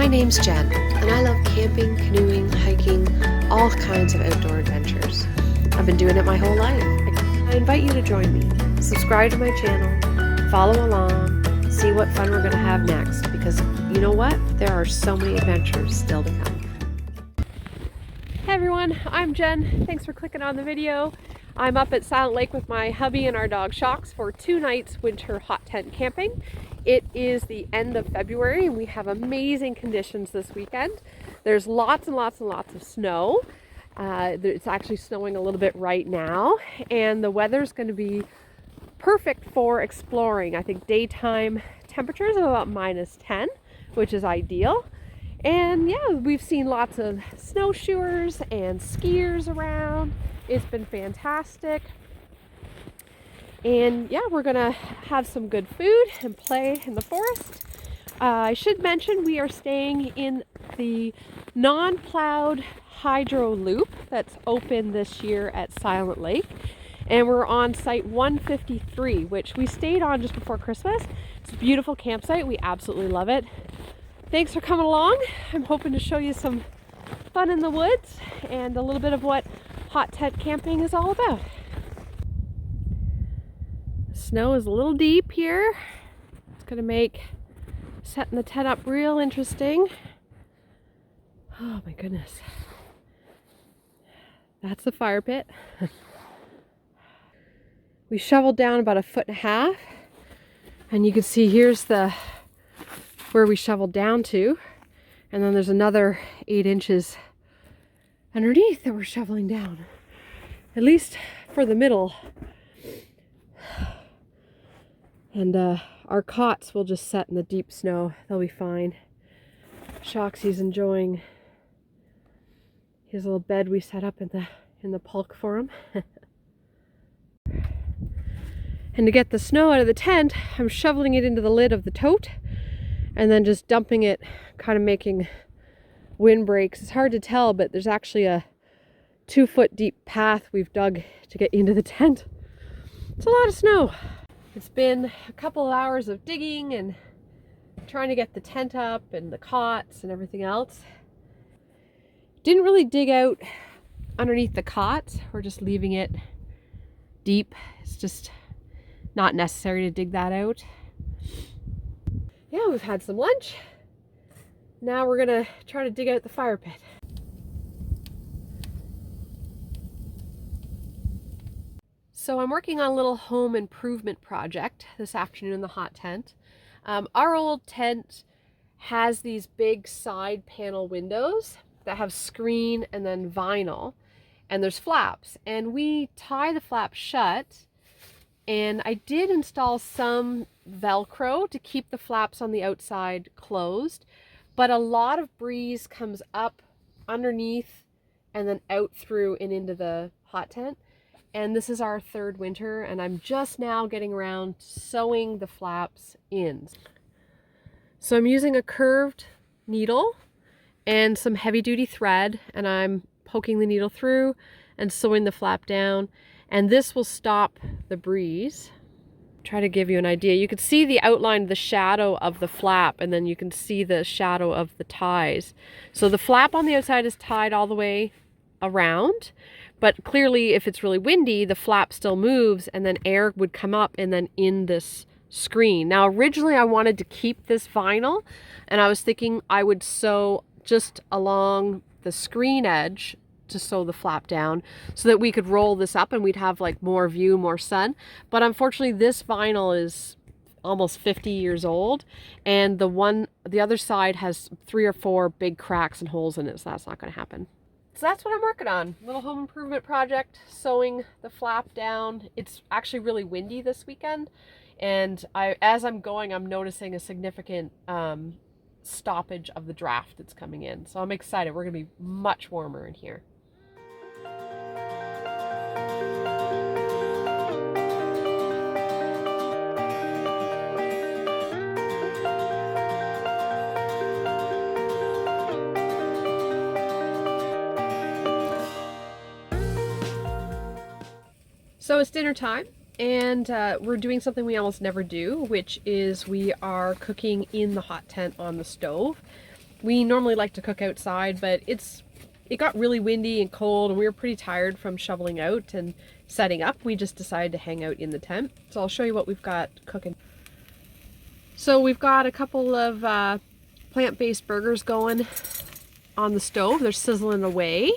My name's Jen, and I love camping, canoeing, hiking, all kinds of outdoor adventures. I've been doing it my whole life. I invite you to join me. Subscribe to my channel, follow along, see what fun we're going to have next, because you know what? There are so many adventures still to come. Hey everyone, I'm Jen. Thanks for clicking on the video. I'm up at Silent Lake with my hubby and our dog Shox for 2 nights winter hot tent camping. It is the end of February and we have amazing conditions this weekend. There's lots and lots and lots of snow. It's actually snowing a little bit right now, and the weather's going to be perfect for exploring. I think daytime temperatures of about -10, which is ideal. And yeah, we've seen lots of snowshoers and skiers around. It's been fantastic. And yeah, we're gonna have some good food and play in the forest. I should mention we are staying in the non-plowed hydro loop that's open this year at Silent Lake. And we're on site 153, which we stayed on just before Christmas. It's a beautiful campsite. We absolutely love it. Thanks for coming along. I'm hoping to show you some fun in the woods and a little bit of what hot tent camping is all about. The snow is a little deep here. It's going to make setting the tent up real interesting. Oh my goodness. That's the fire pit. We shoveled down about 1.5 feet, and you can see here's where we shoveled down to, and then there's another 8 inches underneath that we're shoveling down, at least for the middle. And our cots will just set in the deep snow. They'll be fine. Shoxy's enjoying his little bed we set up in the pulk for him. And to get the snow out of the tent, I'm shoveling it into the lid of the tote and then just dumping it, kind of making windbreaks. It's hard to tell, but there's actually a 2-foot deep path we've dug to get into the tent. It's a lot of snow. It's been a couple of hours of digging and trying to get the tent up and the cots and everything else. Didn't really dig out underneath the cots. We're just leaving it deep. It's just not necessary to dig that out. Yeah, we've had some lunch. Now we're gonna try to dig out the fire pit. So I'm working on a little home improvement project this afternoon in the hot tent. Our old tent has these big side panel windows that have screen and then vinyl, and there's flaps, and we tie the flaps shut. And I did install some Velcro to keep the flaps on the outside closed, but a lot of breeze comes up underneath and then out through and into the hot tent. And this is our 3rd winter, and I'm just now getting around to sewing the flaps in. So I'm using a curved needle and some heavy duty thread, and I'm poking the needle through and sewing the flap down. And this will stop the breeze. Try to give you an idea. You can see the outline of the shadow of the flap, and then you can see the shadow of the ties. So the flap on the outside is tied all the way around, but clearly if it's really windy, the flap still moves, and then air would come up and then in this screen. Now originally I wanted to keep this vinyl, and I was thinking I would sew just along the screen edge to sew the flap down so that we could roll this up and we'd have like more view, more sun. But unfortunately this vinyl is almost 50 years old, and the other side has 3 or 4 big cracks and holes in it, so that's not going to happen. So that's what I'm working on. Little home improvement project, sewing the flap down. It's actually really windy this weekend, and as I'm going, I'm noticing a significant stoppage of the draft that's coming in. So I'm excited. We're going to be much warmer in here. So it's dinner time, and we're doing something we almost never do, which is we are cooking in the hot tent on the stove. We normally like to cook outside, but it got really windy and cold and we were pretty tired from shoveling out and setting up. We just decided to hang out in the tent. So I'll show you what we've got cooking. So we've got a couple of plant-based burgers going on the stove. They're sizzling away.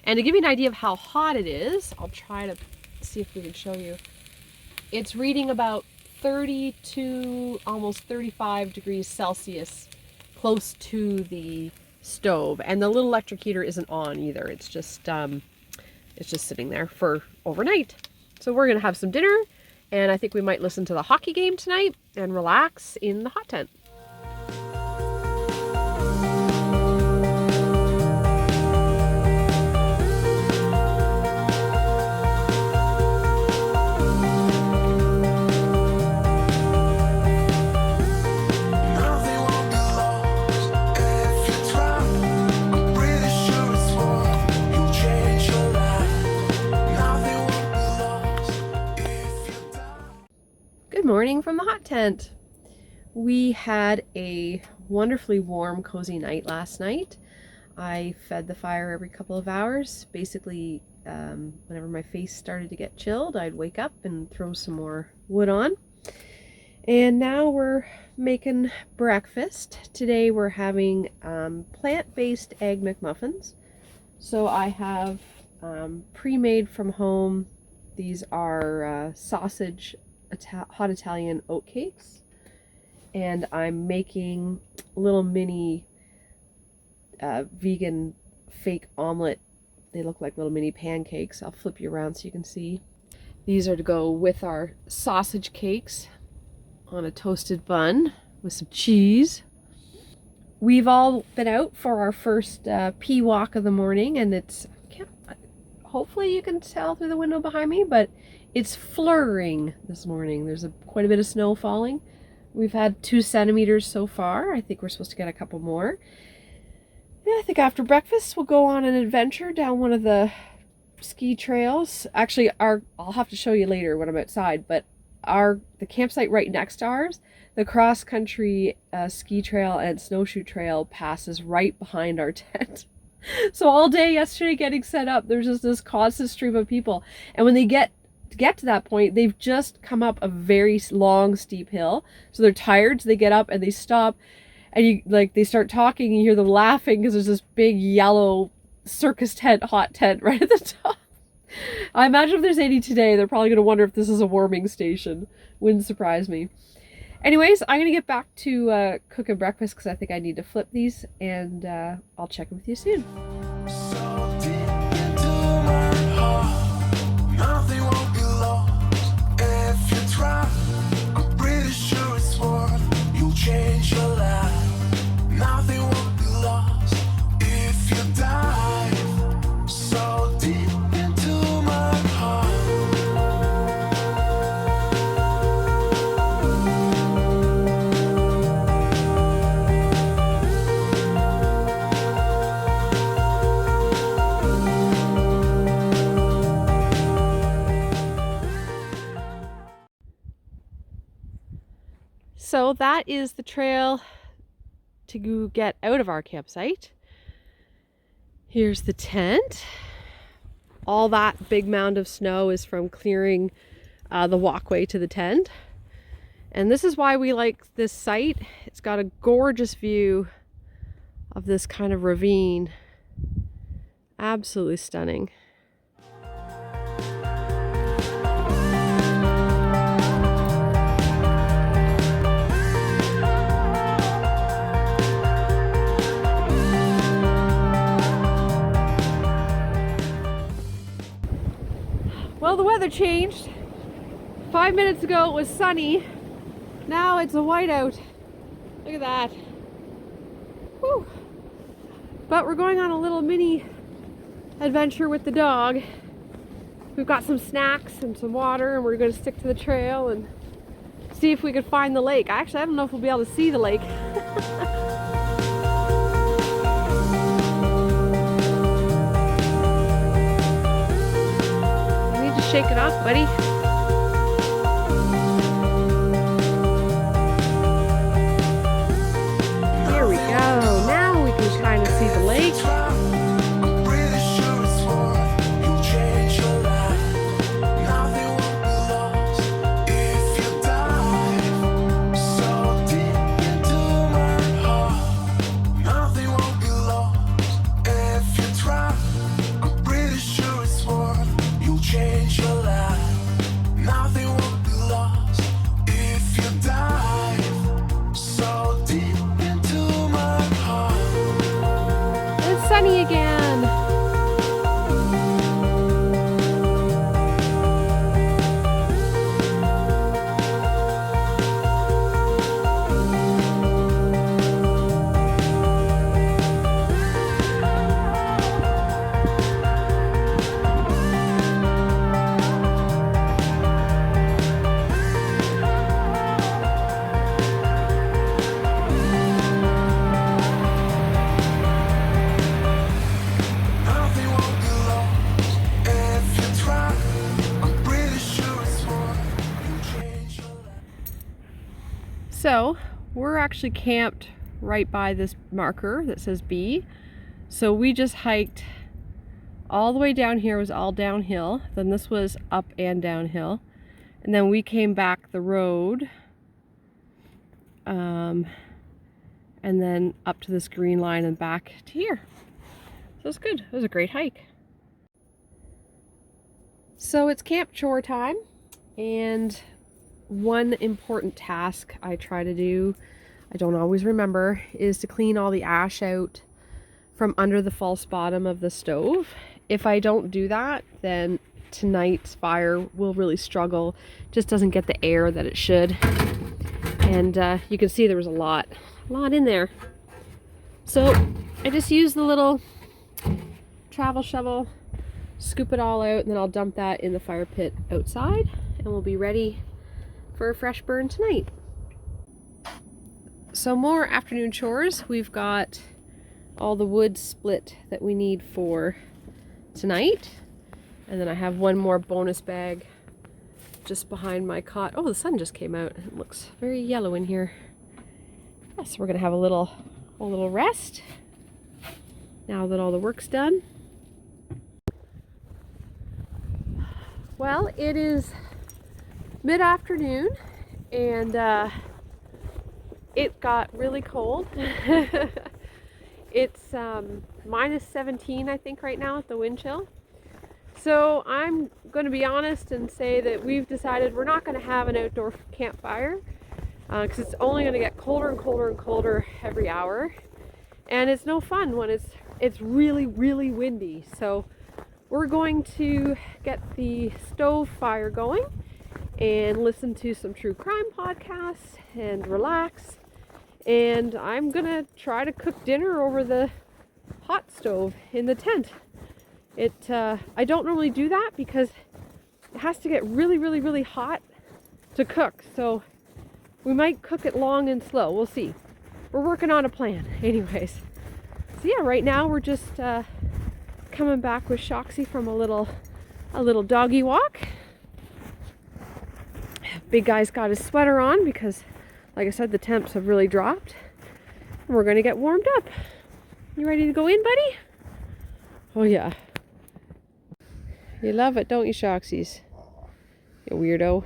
And to give you an idea of how hot it is, I'll try to see if we can show you. It's reading about 32, almost 35 degrees Celsius close to the stove. And the little electric heater isn't on either. It's just sitting there for overnight. So we're gonna have some dinner, and I think we might listen to the hockey game tonight and relax in the hot tent. Good morning from the hot tent. We had a wonderfully warm, cozy night last night. I fed the fire every couple of hours. Basically, whenever my face started to get chilled, I'd wake up and throw some more wood on. And now we're making breakfast. Today we're having plant-based egg McMuffins. So I have pre-made from home. These are sausage hot Italian oat cakes, and I'm making little mini vegan fake omelet. They look like little mini pancakes. I'll flip you around so you can see. These are to go with our sausage cakes on a toasted bun with some cheese. We've all been out for our first pee walk of the morning, and hopefully you can tell through the window behind me, but it's flurrying this morning. There's quite a bit of snow falling. We've had 2 centimeters so far. I think we're supposed to get a couple more. Yeah, I think after breakfast we'll go on an adventure down one of the ski trails. Actually, I'll have to show you later when I'm outside, but the campsite right next to ours, the cross-country ski trail and snowshoe trail passes right behind our tent. So all day yesterday getting set up, there's just this constant stream of people. And when they get to that point, they've just come up a very long, steep hill. So they're tired, so they get up and they stop. And they start talking, and you hear them laughing because there's this big yellow circus tent, hot tent right at the top. I imagine if there's any today, they're probably going to wonder if this is a warming station. Wouldn't surprise me. Anyways, I'm going to get back to cooking breakfast because I think I need to flip these, and I'll check in with you soon. So deep into my heart, nothing won't be lost if you try. I'm pretty sure it's worth, you'll change your life. Nothing won't be lost if you dive so deep into my heart. So that is the trail to get out of our campsite. Here's the tent. All that big mound of snow is from clearing the walkway to the tent. And this is why we like this site. It's got a gorgeous view of this kind of ravine. Absolutely stunning. Well, the weather changed. 5 minutes ago it was sunny. Now it's a whiteout. Look at that. Whew. But we're going on a little mini adventure with the dog. We've got some snacks and some water, and we're going to stick to the trail and see if we can find the lake. Actually, I don't know if we'll be able to see the lake. Shake it off, buddy. Here we go. Now we can sunny again. So we're actually camped right by this marker that says B. So we just hiked all the way down here. It was all downhill. Then this was up and downhill. And then we came back the road. And then up to this green line and back to here. So it's good. It was a great hike. So it's camp chore time, and one important task I try to do, I don't always remember, is to clean all the ash out from under the false bottom of the stove. If I don't do that, then tonight's fire will really struggle. Just doesn't get the air that it should. And you can see there was a lot in there. So I just use the little travel shovel, scoop it all out, and then I'll dump that in the fire pit outside, and we'll be ready for a fresh burn tonight. So more afternoon chores. We've got all the wood split that we need for tonight, and then I have one more bonus bag just behind my cot. Oh, the sun just came out. It looks very yellow in here. Yes, we're gonna have a little rest now that all the work's done. Well, it is mid-afternoon, and it got really cold. It's minus 17, I think, right now at the wind chill. So I'm going to be honest and say that we've decided we're not going to have an outdoor campfire because it's only going to get colder and colder and colder every hour, and it's no fun when it's really, really windy. So we're going to get the stove fire going and listen to some true crime podcasts and relax. And I'm gonna try to cook dinner over the hot stove in the tent. I don't normally do that because it has to get really, really, really hot to cook. So we might cook it long and slow. We'll see. We're working on a plan anyways. So yeah, right now we're just coming back with Shoxy from a little doggy walk. Big guy's got his sweater on because, like I said, the temps have really dropped. And we're gonna get warmed up. You ready to go in, buddy? Oh yeah. You love it, don't you, Shoxies? You weirdo.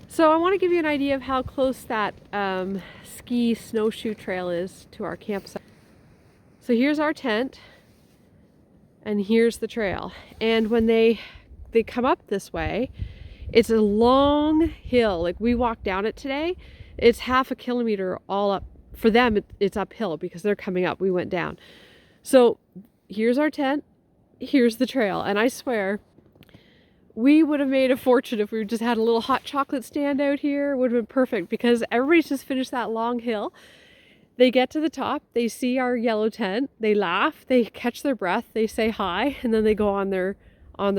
So I want to give you an idea of how close that ski snowshoe trail is to our campsite. So here's our tent, and here's the trail. And when they come up this way, it's a long hill. Like, we walked down it today. It's half a kilometer all up. For them, it's uphill because they're coming up. We went down. So here's our tent. Here's the trail. And I swear, we would have made a fortune if we just had a little hot chocolate stand out here. It would have been perfect because everybody's just finished that long hill. They get to the top, they see our yellow tent, they laugh, they catch their breath, they say hi, and then they go on their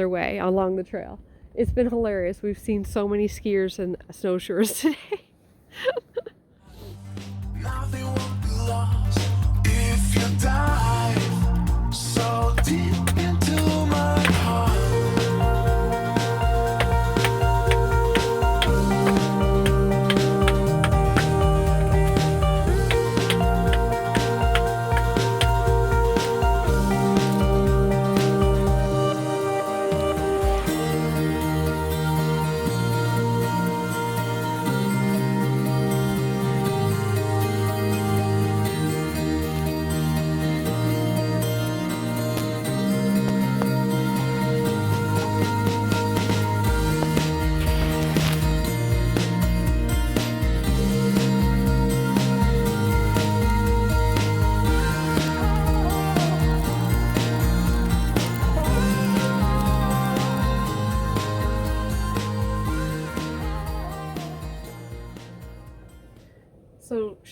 way along the trail. It's been hilarious. We've seen so many skiers and snowshoers today. Nothing won't be lost if you dive so deep into my heart.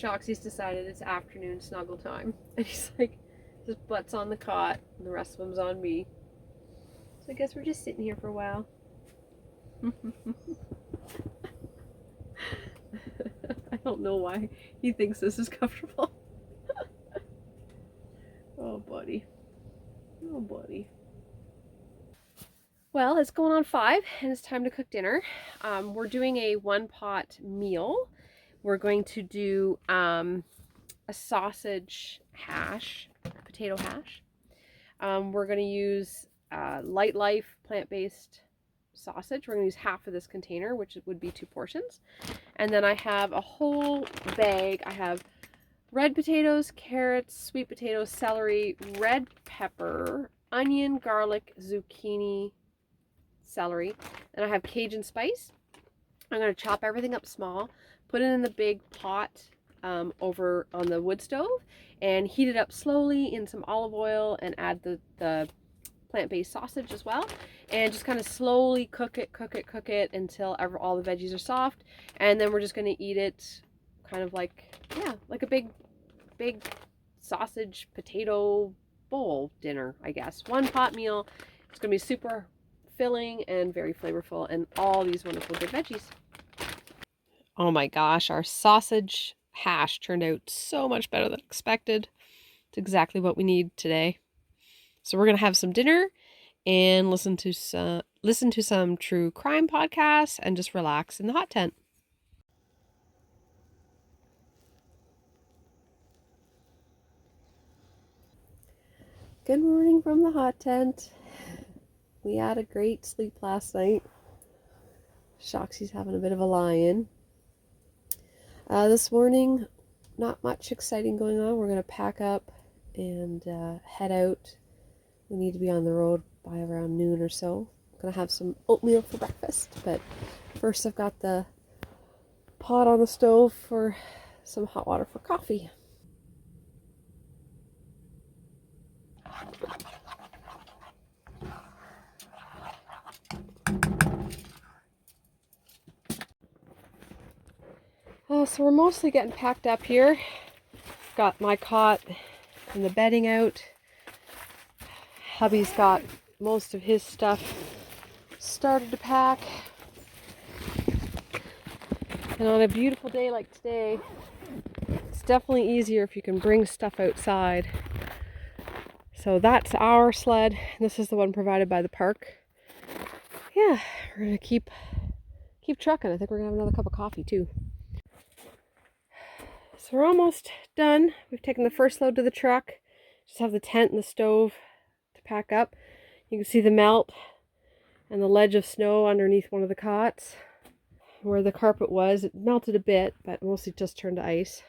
Shoxy's decided it's afternoon snuggle time. And he's like, his butt's on the cot and the rest of them's on me. So I guess we're just sitting here for a while. I don't know why he thinks this is comfortable. Oh, buddy. Oh, buddy. Well, it's going on 5 and it's time to cook dinner. We're doing a 1-pot meal. We're going to do a sausage hash, potato hash. We're going to use Light Life plant-based sausage. We're going to use half of this container, which would be 2 portions. And then I have a whole bag. I have red potatoes, carrots, sweet potatoes, celery, red pepper, onion, garlic, zucchini, celery. And I have Cajun spice. I'm going to chop everything up small, put it in the big pot over on the wood stove, and heat it up slowly in some olive oil and add the plant-based sausage as well, and just kind of slowly cook it until all the veggies are soft. And then we're just going to eat it kind of like, yeah, like a big sausage potato bowl dinner, I guess. 1-pot meal. It's going to be super filling and very flavorful, and all these wonderful good veggies. Oh my gosh, our sausage hash turned out so much better than expected. It's exactly what we need today. So we're going to have some dinner and listen to some true crime podcasts and just relax in the hot tent. Good morning from the hot tent. We had a great sleep last night. Shoxy's having a bit of a lie-in. This morning, not much exciting going on. We're going to pack up and head out. We need to be on the road by around noon or so. I'm going to have some oatmeal for breakfast, but first I've got the pot on the stove for some hot water for coffee. So we're mostly getting packed up here. Got my cot and the bedding out. Hubby's got most of his stuff started to pack. And on a beautiful day like today, it's definitely easier if you can bring stuff outside. So that's our sled. This is the one provided by the park. Yeah, we're gonna keep trucking. I think we're gonna have another cup of coffee too. So we're almost done. We've taken the first load to the truck. Just have the tent and the stove to pack up. You can see the melt and the ledge of snow underneath one of the cots. Where the carpet was, it melted a bit, but mostly just turned to ice.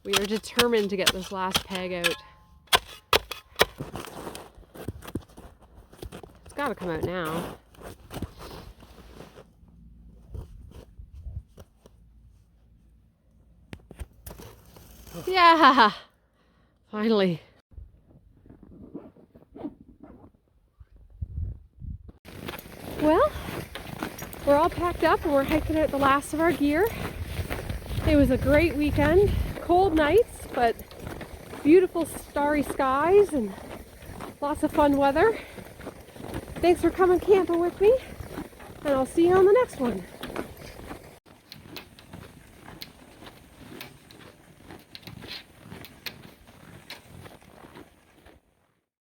We are determined to get this last peg out. It's got to come out now. Yeah! Finally. Well, we're all packed up and we're hiking out the last of our gear. It was a great weekend. Cold nights, but beautiful starry skies and lots of fun weather. Thanks for coming camping with me, and I'll see you on the next one.